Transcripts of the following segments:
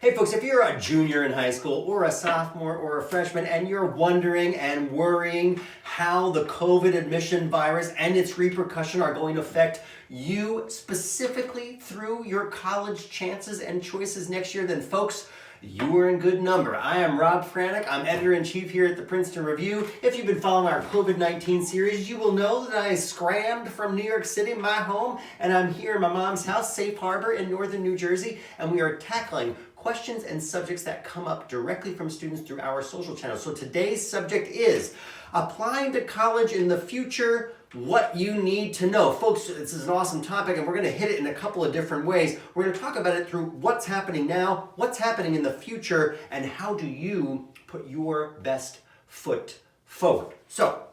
Hey folks, if you're a junior in high school or a sophomore or a freshman and you're wondering and worrying how the COVID admission virus and its repercussion are going to affect you specifically through your college chances and choices next year, then folks, you are in good number. I am Rob Franek. I'm Editor-in-Chief here at the Princeton Review. If you've been following our COVID-19 series, you will know that I scrammed from New York City, my home, and I'm here in my mom's house, Safe Harbor in northern New Jersey, and we are tackling questions and subjects that come up directly from students through our social channels. So today's subject is applying to college in the future, what you need to know. Folks, this is an awesome topic and we're going to hit it in a couple of different ways. We're going to talk about it through what's happening now, what's happening in the future, and how do you put your best foot forward. So,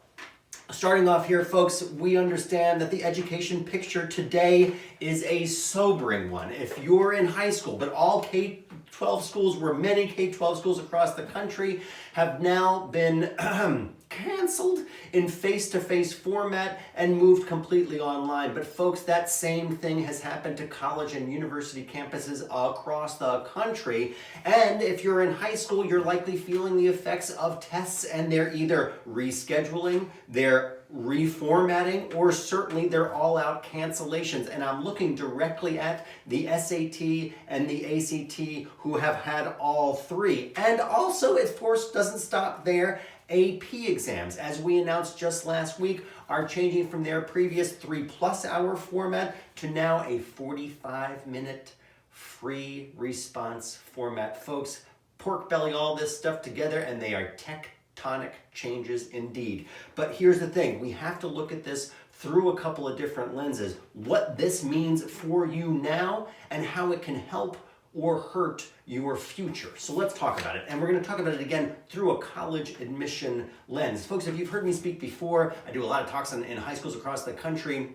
starting off here, folks, we understand that the education picture today is a sobering one. If you're in high school, but all K-12 schools, where many K-12 schools across the country have now been canceled in face-to-face format and moved completely online. But folks, that same thing has happened to college and university campuses across the country. And if you're in high school, you're likely feeling the effects of tests, and they're either rescheduling, they're reformatting, or certainly they're all-out cancellations. And I'm looking directly at the SAT and the ACT, who have had all three. And also, of course, doesn't stop there. AP exams, as we announced just last week, are changing from their previous 3+ hour format to now a 45-minute free response format. Folks, pork belly all this stuff together, and they are tectonic changes indeed. But here's the thing, we have to look at this through a couple of different lenses. What this means for you now and how it can help or hurt your future. So let's talk about it. And we're going to talk about it again through a college admission lens. Folks, if you've heard me speak before, I do a lot of talks in high schools across the country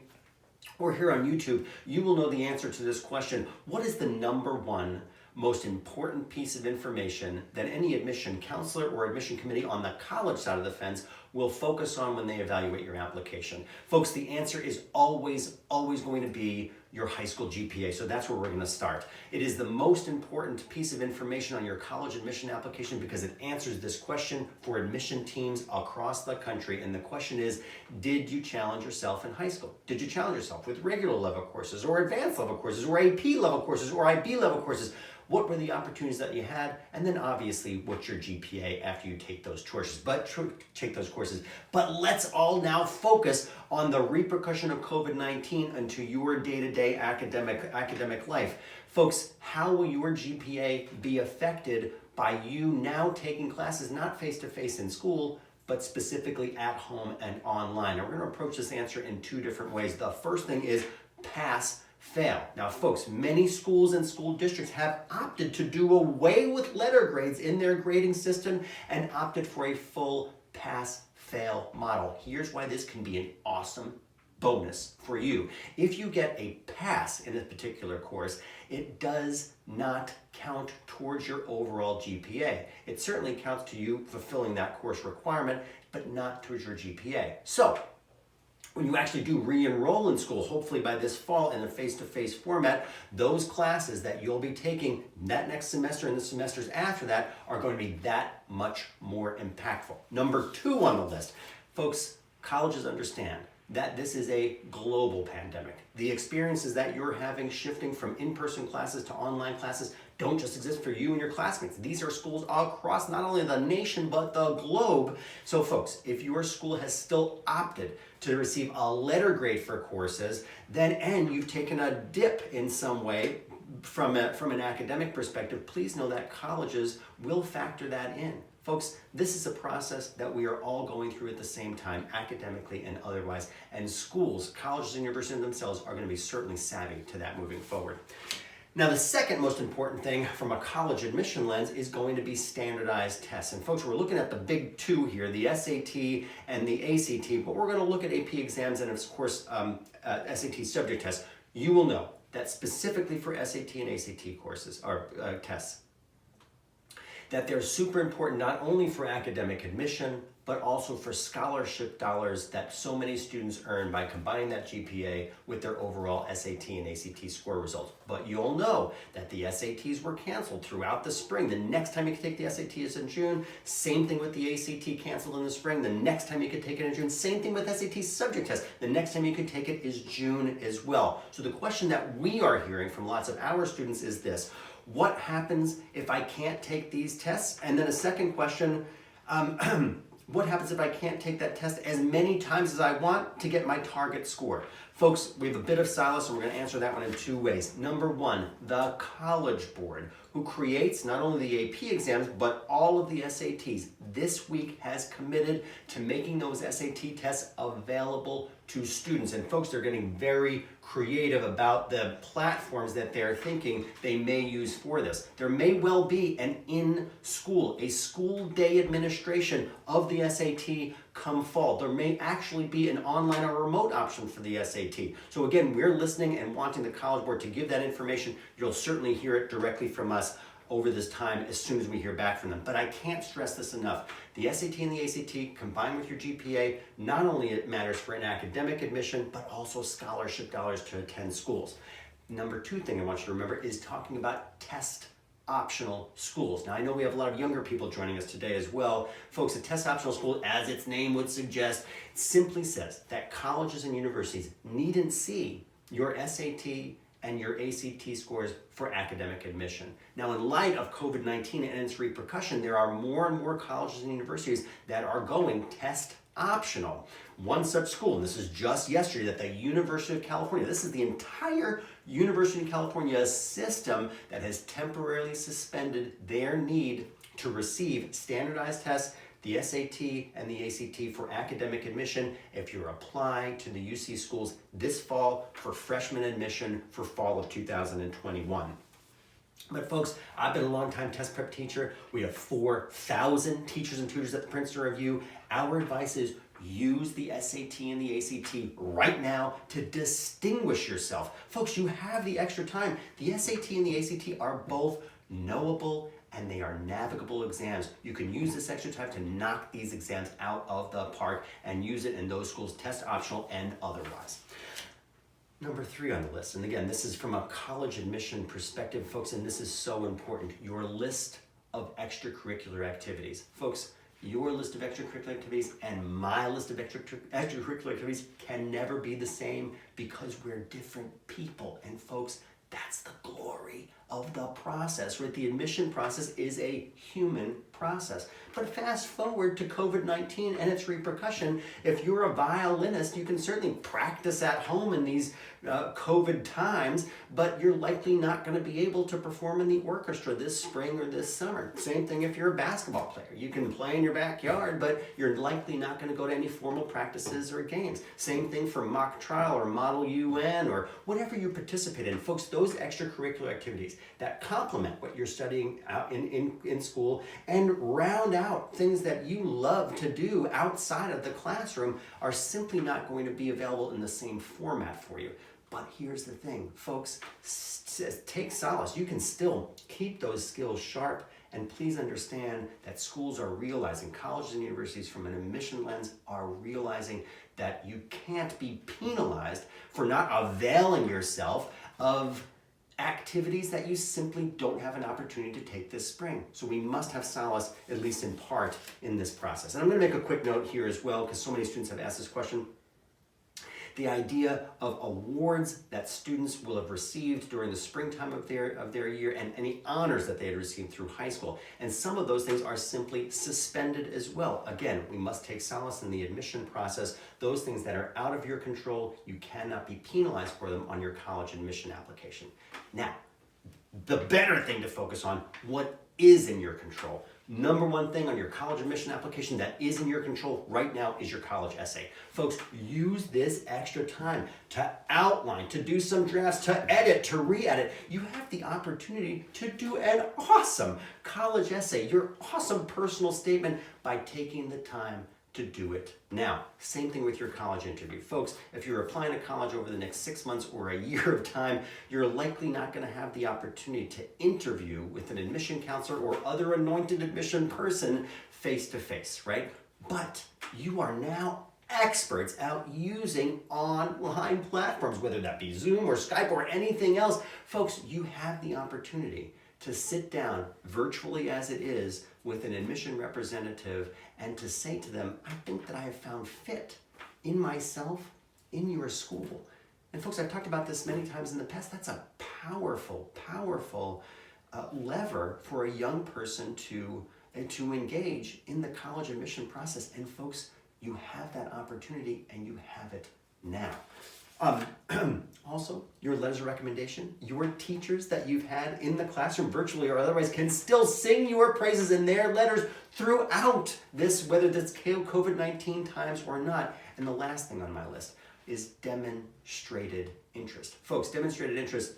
or here on YouTube, you will know the answer to this question. What is the number one most important piece of information that any admission counselor or admission committee on the college side of the fence will focus on when they evaluate your application? Folks, the answer is always going to be your high school GPA. So that's where we're going to start. It is the most important piece of information on your college admission application because it answers this question for admission teams across the country. And the question is, did you challenge yourself in high school? Did you challenge yourself with regular level courses or advanced level courses or AP level courses or IB level courses? What were the opportunities that you had? And then obviously, what's your GPA after you take those courses? But let's all now focus on the repercussion of COVID-19 into your day-to-day academic life. Folks, how will your GPA be affected by you now taking classes not face-to-face in school, but specifically at home and online? And we're going to approach this answer in two different ways. The first thing is pass fail. Now, folks, many schools and school districts have opted to do away with letter grades in their grading system and opted for a full pass-fail model. Here's why this can be an awesome bonus for you. If you get a pass in a particular course, it does not count towards your overall GPA. It certainly counts to you fulfilling that course requirement, but not towards your GPA. So, when you actually do re-enroll in school, hopefully by this fall in a face-to-face format, those classes that you'll be taking that next semester and the semesters after that are going to be that much more impactful. Number 2 on the list, folks, colleges understand that this is a global pandemic. The experiences that you're having shifting from in-person classes to online classes don't just exist for you and your classmates. These are schools across not only the nation, but the globe. So folks, if your school has still opted to receive a letter grade for courses, and you've taken a dip in some way from an academic perspective, please know that colleges will factor that in. Folks, this is a process that we are all going through at the same time, academically and otherwise, and schools, colleges, and universities themselves are going to be certainly savvy to that moving forward. Now, the second most important thing from a college admission lens is going to be standardized tests. And folks, we're looking at the big two here, the SAT and the ACT, but we're going to look at AP exams and, of course, SAT subject tests. You will know that specifically for SAT and ACT courses or tests, that they're super important not only for academic admission, but also for scholarship dollars that so many students earn by combining that GPA with their overall SAT and ACT score results. But you'll know that the SATs were canceled throughout the spring. The next time you can take the SAT is in June. Same thing with the ACT canceled in the spring. The next time you could take it in June. Same thing with SAT subject test. The next time you could take it is June as well. So the question that we are hearing from lots of our students is this: what happens if I can't take these tests? And then a second question, what happens if I can't take that test as many times as I want to get my target score? Folks, we have a bit of solace, and we're going to answer that one in two ways. Number one, the College Board, who creates not only the AP exams, but all of the SATs, this week has committed to making those SAT tests available to students. And folks, they're getting very creative about the platforms that they're thinking they may use for this. There may well be an a school day administration of the SAT come fall. There may actually be an online or remote option for the SAT. So again, we're listening and wanting the College Board to give that information. You'll certainly hear it directly from us over this time as soon as we hear back from them. But I can't stress this enough. The SAT and the ACT combined with your GPA, not only it matters for an academic admission, but also scholarship dollars to attend schools. Number two thing I want you to remember is talking about test optional schools. Now I know we have a lot of younger people joining us today as well. Folks, a test optional school, as its name would suggest, simply says that colleges and universities needn't see your SAT and your ACT scores for academic admission. Now, in light of COVID-19 and its repercussion, there are more and more colleges and universities that are going test optional. One such school, and this is just yesterday, that the University of California, this is the entire University of California system that has temporarily suspended their need to receive standardized tests, the SAT and the ACT for academic admission if you're applying to the UC schools this fall for freshman admission for fall of 2021. But folks, I've been a long-time test prep teacher. We have 4,000 teachers and tutors at the Princeton Review. Our advice is use the SAT and the ACT right now to distinguish yourself. Folks, you have the extra time. The SAT and the ACT are both knowable and they are navigable exams. You can use this extra time to knock these exams out of the park and use it in those schools, test optional and otherwise. Number three on the list, and again, this is from a college admission perspective, folks, and this is so important, your list of extracurricular activities. Folks, your list of extracurricular activities and my list of extracurricular activities can never be the same because we're different people. And folks, that's the glory of the process, right? The admission process is a human process. But fast forward to COVID-19 and its repercussion. If you're a violinist, you can certainly practice at home in these COVID times, but you're likely not going to be able to perform in the orchestra this spring or this summer. Same thing if you're a basketball player. You can play in your backyard, but you're likely not going to go to any formal practices or games. Same thing for mock trial or Model UN or whatever you participate in. Folks, those extracurricular activities that complement what you're studying out in school and round out things that you love to do outside of the classroom are simply not going to be available in the same format for you. But here's the thing, folks, take solace. You can still keep those skills sharp, and please understand that schools are realizing, colleges and universities from an admission lens are realizing that you can't be penalized for not availing yourself of activities that you simply don't have an opportunity to take this spring. So we must have solace, at least in part, in this process. And I'm going to make a quick note here as well, because so many students have asked this question. The idea of awards that students will have received during the springtime of their year and any honors that they had received through high school. And some of those things are simply suspended as well. Again, we must take solace in the admission process. Those things that are out of your control, you cannot be penalized for them on your college admission application. Now, the better thing to focus on, what is in your control. Number one thing on your college admission application that is in your control right now is your college essay. Folks, use this extra time to outline, to do some drafts, to edit, to re-edit. You have the opportunity to do an awesome college essay, your awesome personal statement by taking the time to do it now. Same thing with your college interview. Folks, if you're applying to college over the next 6 months or a year of time, you're likely not going to have the opportunity to interview with an admission counselor or other anointed admission person face to face, right? But you are now experts out using online platforms, whether that be Zoom or Skype or anything else. Folks, you have the opportunity to sit down virtually as it is with an admission representative and to say to them, I think that I have found fit in myself, in your school. And folks, I've talked about this many times in the past. That's a powerful, powerful lever for a young person to engage in the college admission process. And folks, you have that opportunity and you have it now. Also, your letters of recommendation, your teachers that you've had in the classroom virtually or otherwise can still sing your praises in their letters throughout this, whether that's COVID-19 times or not. And the last thing on my list is demonstrated interest. Folks, demonstrated interest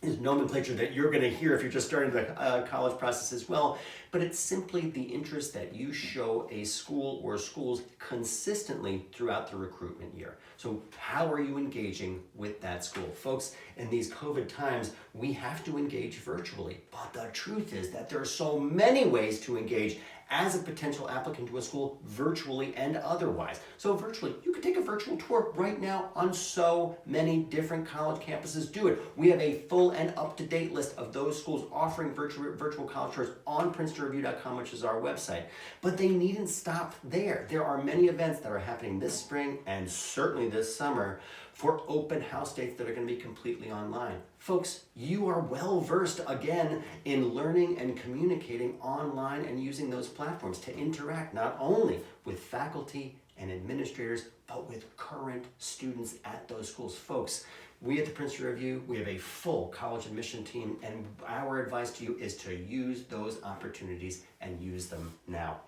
is nomenclature that you're going to hear if you're just starting the college process as well, but it's simply the interest that you show a school or schools consistently throughout the recruitment year. So how are you engaging with that school? Folks, in these COVID times, we have to engage virtually, but the truth is that there are so many ways to engage as a potential applicant to a school, virtually and otherwise. So virtually, you can take a virtual tour right now on so many different college campuses. Do it. We have a full and up-to-date list of those schools offering virtual college tours on PrincetonReview.com, which is our website. But they needn't stop there. There are many events that are happening this spring and certainly this summer for open house dates that are going to be completely online. Folks, you are well versed again in learning and communicating online and using those platforms to interact not only with faculty and administrators, but with current students at those schools. Folks, we at the Princeton Review, we have a full college admission team, and our advice to you is to use those opportunities and use them now.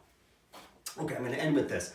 Okay, I'm going to end with this.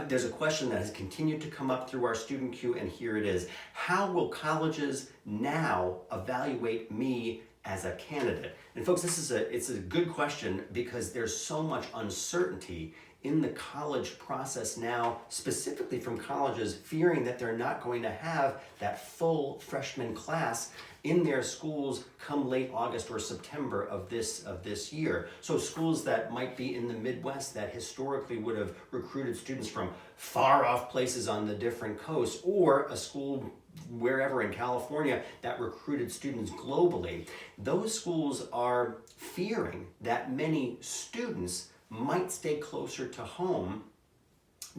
There's a question that has continued to come up through our student queue, and here it is. How will colleges now evaluate me as a candidate? And folks, it's a good question because there's so much uncertainty in the college process now, specifically from colleges fearing that they're not going to have that full freshman class in their schools come late August or September of this year. So schools that might be in the Midwest that historically would have recruited students from far off places on the different coasts, or a school wherever in California that recruited students globally, those schools are fearing that many students might stay closer to home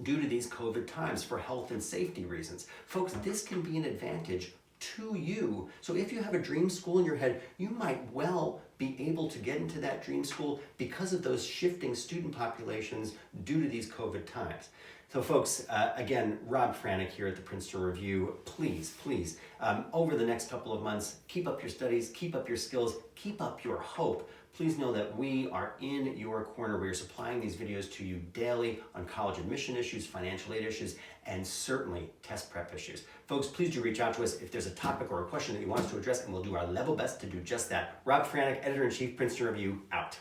due to these COVID times for health and safety reasons. Folks, this can be an advantage to you. So if you have a dream school in your head, you might well be able to get into that dream school because of those shifting student populations due to these COVID times. So folks, again, Rob Franek here at the Princeton Review. Please, over the next couple of months, keep up your studies, keep up your skills, keep up your hope. Please know that we are in your corner. We are supplying these videos to you daily on college admission issues, financial aid issues, and certainly test prep issues. Folks, please do reach out to us if there's a topic or a question that you want us to address, and we'll do our level best to do just that. Rob Franek, Editor-in-Chief, Princeton Review, out.